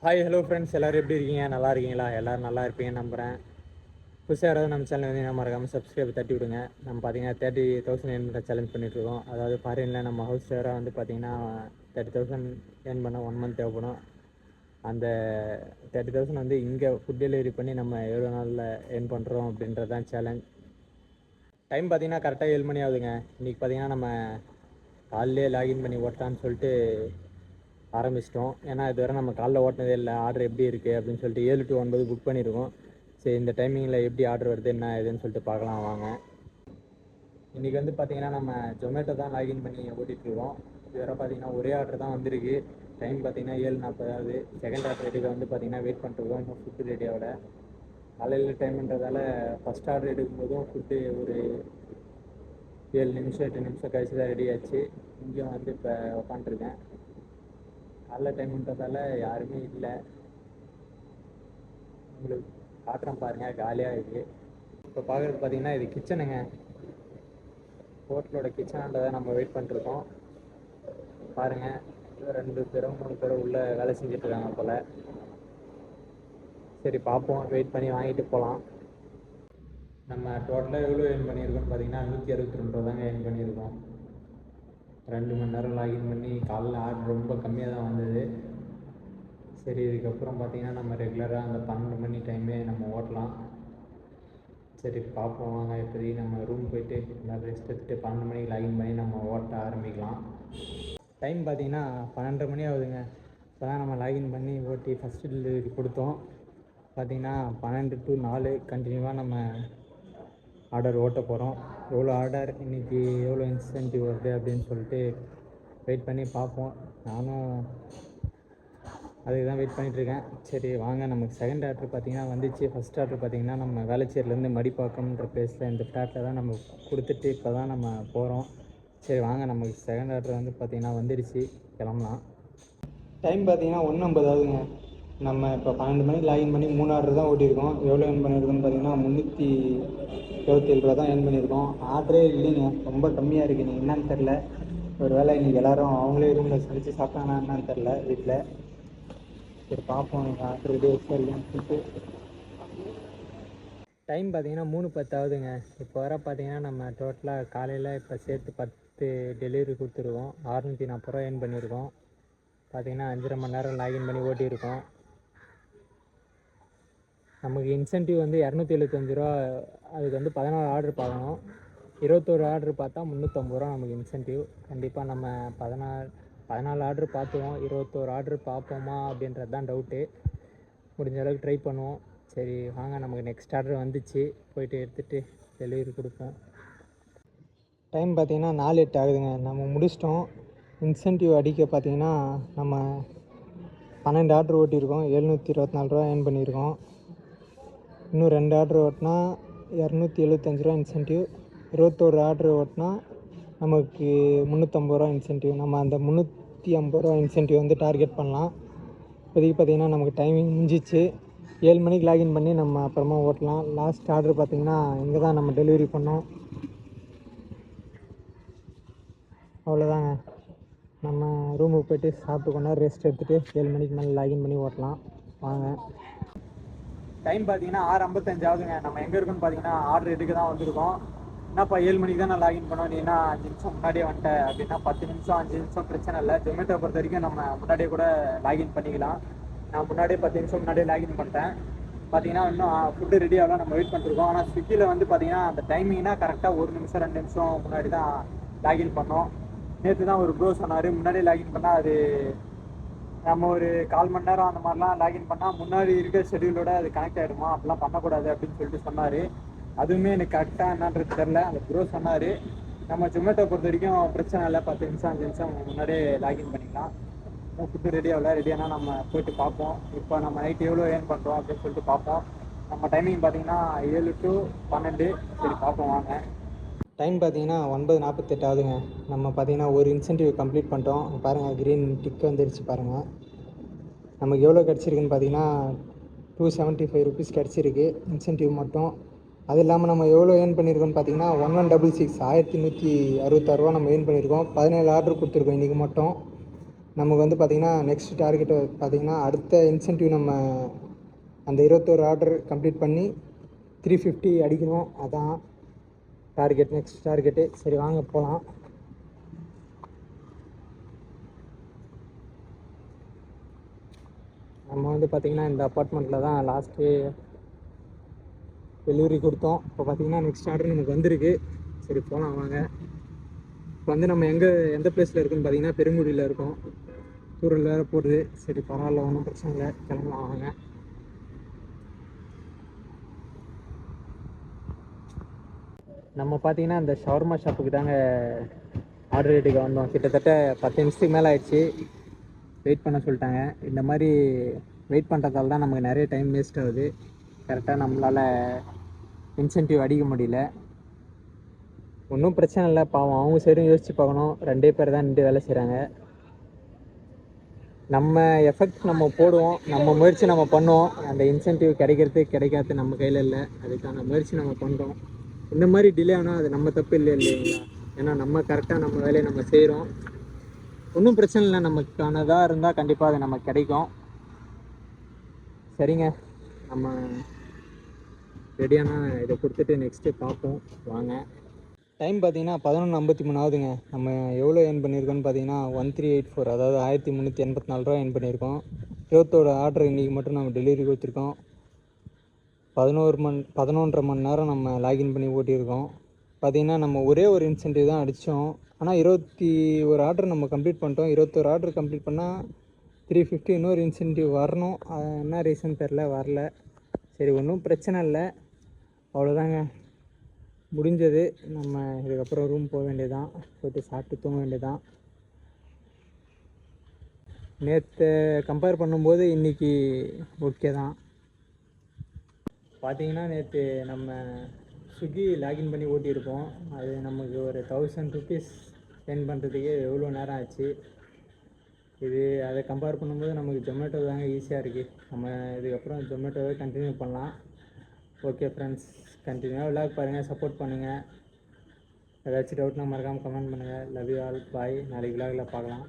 Hi hello friends, எல்லோரும் எப்படி இருக்கீங்க? நல்லா இருக்கீங்களா? எல்லோரும் நல்லா இருப்பீங்கன்னு நம்புகிறேன். புதுசாக யாராவது நம்ம சேனல் வந்து மறக்காமல் சப்ஸ்கிரைப் தட்டி விடுங்க. நம்ம பார்த்தீங்கன்னா 30,000 ஏர்ன் பண்ணுற சேலஞ்ச் பண்ணிகிட்ருக்கோம். அதாவது ஃபாரினில் நம்ம ஹவுஸ் ஷேராக வந்து பார்த்திங்கன்னா 30,000 ஏர்ன் பண்ண 1 மந்த் தேவைப்படும். அந்த 30,000 வந்து இங்கே ஃபுட் டெலிவரி பண்ணி நம்ம எவ்வளோ நாளில் ஏர்ன் பண்ணுறோம் அப்படின்றது தான் சேலஞ்ச். டைம் பார்த்திங்கன்னா கரெக்டாக 7 மணி ஆகுதுங்க. இன்றைக்கி பார்த்திங்கன்னா நம்ம காலையிலே லாகின் பண்ணி ஓட்டலான்னு சொல்லிட்டு ஆரம்பிச்சிட்டோம். ஏன்னா இதுவரை நம்ம காலைல ஓட்டினதே இல்லை. ஆர்டர் எப்படி இருக்குது அப்படின்னு சொல்லிட்டு 7 to 9 புக் பண்ணியிருக்கோம். சரி, இந்த டைமிங்கில் எப்படி ஆர்டர் வருது என்ன ஏதுன்னு சொல்லிட்டு பார்க்கலாம் வாங்க. இன்றைக்கி வந்து பார்த்திங்கன்னா நம்ம ஜொமேட்டோ தான் லாகின் பண்ணி ஓட்டிகிட்ருக்கோம். இதுவரை பார்த்திங்கன்னா ஒரே ஆர்டர் தான் வந்திருக்கு. டைம் பார்த்திங்கன்னா 7:40 ஆகுது. செகண்ட் ஆர்டர் எடுக்க வந்து பார்த்திங்கன்னா வெயிட் பண்ணிட்டுருக்கோம். இன்னும் ஃபுட்டு ரெடியாகல. காலையில் டைம்ன்றதால ஃபஸ்ட் ஆர்டர் எடுக்கும்போதும் ஃபுட்டு ஒரு 7 நிமிஷம் 8 நிமிஷம் கழிச்சு தான் ரெடி ஆச்சு. இங்கேயும் வந்து இப்போ உட்காண்ட்ருக்கேன். காலைல டைம்ன்றதால யாருமே இல்லை. உங்களுக்கு காட்டுறேன் பாருங்கள், காலியாக இருக்குது. இப்போ பார்க்குறது பார்த்திங்கன்னா இது கிச்சனுங்க. ஹோட்டலோட கிச்சனான்றதை நம்ம வெயிட் பண்ணிருக்கோம். பாருங்கள், 2 பேரும் 3 பேரும் உள்ளே வேலை செஞ்சிட்ருக்காங்க போல். சரி பார்ப்போம், வெயிட் பண்ணி வாங்கிட்டு போகலாம். நம்ம டோட்டலாக எவ்வளோ ஏர்ன் பண்ணியிருக்கோம்னு பார்த்திங்கன்னா 162 ரூபா தாங்க ஏர்ன் பண்ணியிருக்கோம். 2 மணி நேரம் லாகின் பண்ணி காலைல ஆர்டர் ரொம்ப கம்மியாக தான் வந்தது. சரி, இதுக்கப்புறம் பார்த்திங்கன்னா நம்ம ரெகுலராக அந்த 12 மணி டைமே நம்ம ஓட்டலாம். சரி பார்ப்போம் வாங்க. இப்போதைக்கு நம்ம ரூம் போய்ட்டு எல்லாம் ரெஸ்ட் எடுத்துகிட்டு 12 மணிக்கு லாகின் பண்ணி நம்ம ஓட்ட ஆரம்பிக்கலாம். டைம் பார்த்திங்கன்னா 12:30 மணி ஆகுதுங்க. இப்போ தான் நம்ம லாகின் பண்ணி ஓட்டி ஃபஸ்ட்டு டெலிவரி கொடுத்தோம். பார்த்திங்கன்னா 12 to 4 கண்டினியூவாக நம்ம ஆர்டர் ஓட்ட போகிறோம். எவ்வளோ ஆர்டர், இன்றைக்கி எவ்வளோ இன்சென்டிவ் வருது அப்படின்னு சொல்லிட்டு வெயிட் பண்ணி பார்ப்போம். நானும் அதுக்கு தான் வெயிட் பண்ணிகிட்ருக்கேன். சரி வாங்க, நமக்கு செகண்ட் ஆர்டர் பார்த்திங்கன்னா வந்துச்சு. ஃபஸ்ட் ஆர்டர் பார்த்திங்கன்னா நம்ம வேளச்சேரிலேருந்து மடிப்பாக்கம்ன்ற பிளேஸில் இந்த ஃப்ளாட்டில் தான் நம்ம கொடுத்துட்டு இப்போ தான் நம்ம போகிறோம். சரி வாங்க, நமக்கு செகண்ட் ஆர்டர் வந்து பார்த்திங்கன்னா வந்துடுச்சு, கிளம்பலாம். டைம் பார்த்திங்கன்னா 1:50 ஆகுதுங்க. நம்ம இப்போ 12 மணிக்கு லாகின் பண்ணி 3 ஆர்டர் தான் ஓட்டியிருக்கோம். எவ்வளோ ஏர்ன் பண்ணியிருக்கோம்னு பார்த்திங்கன்னா 377 ரூபா தான் ஏர்ன் பண்ணியிருக்கோம். ஆர்டரே இல்லைங்க, ரொம்ப கம்மியாக இருக்குது. நீங்கள் என்னன்னு தெரில, ஒரு வேளை இன்றைக்கி எல்லோரும் அவங்களே ரூமில் சமைச்சு சாப்பிட்டாங்கன்னா என்னன்னு தெரில வீட்டில். சரி பார்ப்போம் ஆர்டர் ரெடி ஆகிடுச்சா இல்லைன்னு சொல்லிட்டு. டைம் பார்த்திங்கன்னா 3:10 ஆகுதுங்க. இப்போ வர பார்த்திங்கன்னா நம்ம டோட்டலாக காலையில் இப்போ சேர்த்து 10 டெலிவரி கொடுத்துருக்கோம். 640 ரூபா ஏர்ன் பண்ணியிருக்கோம். பார்த்திங்கன்னா 5.5 மணி நேரம் லாகின் பண்ணி ஓட்டியிருக்கோம். நமக்கு இன்சென்டிவ் வந்து 275 ரூபா. அதுக்கு வந்து 14 ஆர்டர் பார்க்கணும். 21 ஆர்டர் பார்த்தா 350 ரூபா நமக்கு இன்சென்டிவ். கண்டிப்பாக நம்ம 14 ஆர்டர் பார்த்துவோம். 21 ஆர்டர் பார்ப்போமா அப்படின்றது தான் டவுட்டு. முடிஞ்ச அளவுக்கு ட்ரை பண்ணுவோம். சரி வாங்க, நமக்கு நெக்ஸ்ட் ஆர்டர் வந்துச்சு, போய்ட்டு எடுத்துகிட்டு டெலிவரி கொடுப்போம். டைம் பார்த்திங்கன்னா 4:08 ஆகுதுங்க. நம்ம முடிச்சிட்டோம். இன்சென்டிவ் அடிக்க பார்த்திங்கன்னா நம்ம 12 ஆர்டர் ஓட்டியிருக்கோம். 724 ரூபா ஏர்ன் பண்ணியிருக்கோம். இன்னும் 2 ஆர்டர் ஓட்டினா 275 ரூபா இன்சென்டிவ். 21 ஆர்டர் ஓட்டினா நமக்கு 350 ரூபா இன்சென்டிவ். நம்ம அந்த 350 ரூபா இன்சென்டிவ் வந்து டார்கெட் பண்ணலாம். இப்போதைக்கு பார்த்திங்கன்னா நமக்கு டைமிங் முடிஞ்சிச்சு. 7 மணிக்கு லாகின் பண்ணி நம்ம அப்புறமா ஓட்டலாம். லாஸ்ட் ஆர்டர் பார்த்திங்கன்னா இங்கே தான் நம்ம டெலிவரி பண்ணோம். அவ்வளோதாங்க. நம்ம ரூமுக்கு போய்ட்டு சாப்பிட்டு கொண்டா ரெஸ்ட் எடுத்துகிட்டு 7 மணிக்கு மேலே லாகின் பண்ணி ஓட்டலாம் வாங்க. டைம் பார்த்தீங்கன்னா 6:55 ஆகுதுங்க. நம்ம எங்கே இருக்குன்னு பார்த்தீங்கன்னா ஆர்டர் எடுக்க தான் வந்திருக்கோம். என்னப்பா 7 மணிக்கு தான் நான் லாகின் பண்ணோம், நீ என்ன 5 நிமிஷம் முன்னாடியே வந்துட்டேன் அப்படின்னா 10 நிமிஷம் 5 நிமிஷம் பிரச்சனை இல்லை. ஜொமேட்டோ பொறுத்த வரைக்கும் நம்ம முன்னாடியே கூட லாகின் பண்ணிக்கலாம். நான் முன்னாடியே 10 நிமிஷம் முன்னாடியே லாகின் பண்ணிட்டேன். பார்த்தீங்கன்னா இன்னும் ஃபுட்டு ரெடி ஆகலாம், நம்ம வெயிட் பண்ணிருக்கோம். ஆனால் ஸ்விக்கியில் வந்து பார்த்தீங்கன்னா அந்த டைமிங்னா கரெக்டாக 1 நிமிஷம் 2 நிமிஷம் முன்னாடி தான் லாகின் பண்ணோம். நேற்று தான் ஒரு ப்ரோ சொன்னார், முன்னாடியே லாகின் பண்ணால் அது நம்ம ஒரு 1/4 மணி நேரம் அந்த மாதிரிலாம் லாகின் பண்ணால் முன்னாடி இருக்கிற ஷெடியூலோட அது கனெக்ட் ஆகிடுமா, அப்படிலாம் பண்ணக்கூடாது அப்படின்னு சொல்லிட்டு சொன்னார். அதுவுமே எனக்கு கரெக்டாக என்னன்றது தெரில. அந்த ப்ரோ சொன்னார். நம்ம ஜொமேட்டோ பொறுத்த வரைக்கும் பிரச்சனை இல்லை, 10 நிமிஷம் 5 நிமிஷம் முன்னாடியே லாகின் பண்ணிக்கலாம். ஃபுட்டு ரெடி ஆகல, ரெடியானால் நம்ம போய்ட்டு பார்ப்போம். இப்போ நம்ம நைட்டு எவ்வளோ ஏர்ன் பண்ணுறோம் அப்படின்னு சொல்லிட்டு பார்ப்போம். நம்ம டைமிங் பார்த்திங்கன்னா 7 to 12. சரி பார்ப்போம் வாங்க. டைம் பார்த்திங்கன்னா 9:48 ஆகுதுங்க. நம்ம பார்த்திங்கன்னா ஒரு இன்சென்டிவ் கம்ப்ளீட் பண்ணிட்டோம். பாருங்கள், க்ரீன் டிக் வந்துருச்சு பாருங்கள். நமக்கு எவ்வளோ கிடச்சிருக்குன்னு பார்த்திங்கன்னா 275 ருபீஸ் கிடச்சிருக்கு இன்சென்டிவ் மட்டும். அது இல்லாமல் நம்ம எவ்வளோ ஏர்ன் பண்ணியிருக்கோம்னு பார்த்திங்கன்னா 1166 1166 ரூபா நம்ம ஏர்ன் பண்ணியிருக்கோம். 17 ஆர்டர் கொடுத்துருக்கோம் இன்றைக்கி மட்டும். நமக்கு வந்து பார்த்திங்கன்னா நெக்ஸ்ட் டார்கெட் பார்த்திங்கன்னா அடுத்த இன்சென்டிவ் நம்ம அந்த 21 ஆர்டர் கம்ப்ளீட் பண்ணி 350 அடிக்கணும். அதான் டார்கெட், நெக்ஸ்ட் டார்கெட்டு. சரி வாங்க போகலாம். நம்ம வந்து பார்த்திங்கன்னா இந்த அப்பார்ட்மெண்ட்டில் தான் லாஸ்ட்டு டெலிவரி கொடுத்தோம். இப்போ பார்த்திங்கன்னா நெக்ஸ்ட் ஆர்டர் நமக்கு வந்திருக்கு. சரி போகலாம் வாங்க. இப்போ வந்து நம்ம எந்த பிளேஸில் இருக்குன்னு பார்த்திங்கன்னா பெருங்குடியில் இருக்கோம். தூரல் வேறு போடுது. சரி பரவாயில்ல, ஒன்றும் பிரச்சனை இல்லை, கிளம்பலாம் வாங்க. நம்ம பார்த்திங்கன்னா இந்த ஷவர்மா ஷாப்புக்கு தாங்க ஆர்டர் எடுக்க வந்தோம். கிட்டத்தட்ட 10 நிமிஷத்துக்கு மேலே ஆயிடுச்சு. வெயிட் பண்ண சொல்லிட்டாங்க. இந்த மாதிரி வெயிட் பண்ணுறதால தான் நமக்கு நிறைய டைம் வேஸ்ட் ஆகுது. கரெக்டாக நம்மளால் இன்சென்டிவ் அடிக்க முடியல. ஒன்றும் பிரச்சனை இல்லை, பாவம் அவங்க சைடும் யோசித்து பார்க்கணும். 2 பேர் தான் நின்று வேலை செய்கிறாங்க. நம்ம எஃபெக்ட் நம்ம போடுவோம், நம்ம முயற்சி நம்ம பண்ணுவோம். அந்த இன்சென்டிவ் கிடைக்காது நம்ம கையில் இல்லை. அதுக்கான முயற்சி நம்ம பண்ணுறோம். இந்த மாதிரி டிலே ஆனால் அது நம்ம தப்பு இல்லைங்களா? ஏன்னா நம்ம கரெக்டாக நம்ம வேலையை நம்ம செய்கிறோம். ஒன்றும் பிரச்சனை இல்லை, நமக்கானதாக இருந்தால் கண்டிப்பாக அது நமக்கு கிடைக்கும். சரிங்க, நம்ம ரெடியான இதை கொடுத்துட்டு நெக்ஸ்ட்டு பார்ப்போம் வாங்க. டைம் பார்த்திங்கன்னா 11:53 ஆகுதுங்க. நம்ம எவ்வளோ ஏர்ன் பண்ணியிருக்கோன்னு பார்த்தீங்கன்னா 1384, அதாவது 1384 ரூபா ஏர்ன் பண்ணியிருக்கோம். 21 ஆர்டர் இன்றைக்கி மட்டும் நம்ம டெலிவரி கொடுத்துருக்கோம். 11.5 மணி நேரம் நம்ம லாகின் பண்ணி ஓட்டியிருக்கோம். பார்த்திங்கன்னா நம்ம ஒரே ஒரு இன்சென்டிவ் தான் அடித்தோம். ஆனால் 21 ஆர்டர் நம்ம கம்ப்ளீட் பண்ணிட்டோம். 21 ஆர்டர் கம்ப்ளீட் பண்ணால் 350 இன்னொரு இன்சென்டிவ் வரணும். என்ன ரீசன் தெரில, வரல. சரி ஒன்றும் பிரச்சனை இல்லை, அவ்வளோதாங்க முடிஞ்சது. நம்ம இதுக்கப்புறம் ரூம் போக வேண்டியதான், போய்ட்டு சாப்பிட்டு தூங்க வேண்டியதான். நேற்று கம்பேர் பண்ணும்போது இன்றைக்கி ஓகே தான். பார்த்திங்கன்னா நேற்று நம்ம ஸ்விக்கி லாகின் பண்ணி ஓட்டியிருப்போம். அது நமக்கு ஒரு 1000 ருபீஸ் ஸ்பெண்ட் பண்ணுறதுக்கே எவ்வளோ நேரம் ஆச்சு. அதை கம்பேர் பண்ணும்போது நமக்கு ஜொமேட்டோ தாங்க ஈஸியாக இருக்குது. நம்ம இதுக்கப்புறம் ஜொமேட்டோவே கண்டினியூ பண்ணலாம். ஓகே ஃப்ரெண்ட்ஸ், கண்டினியூவாக விளாக் பாருங்கள், சப்போர்ட் பண்ணுங்கள். ஏதாச்சும் டவுட்னா மறக்காமல் கமெண்ட் பண்ணுங்கள். லவ் யூ ஆல், பாய். நாளைக்கு விளாகில் பார்க்கலாம்.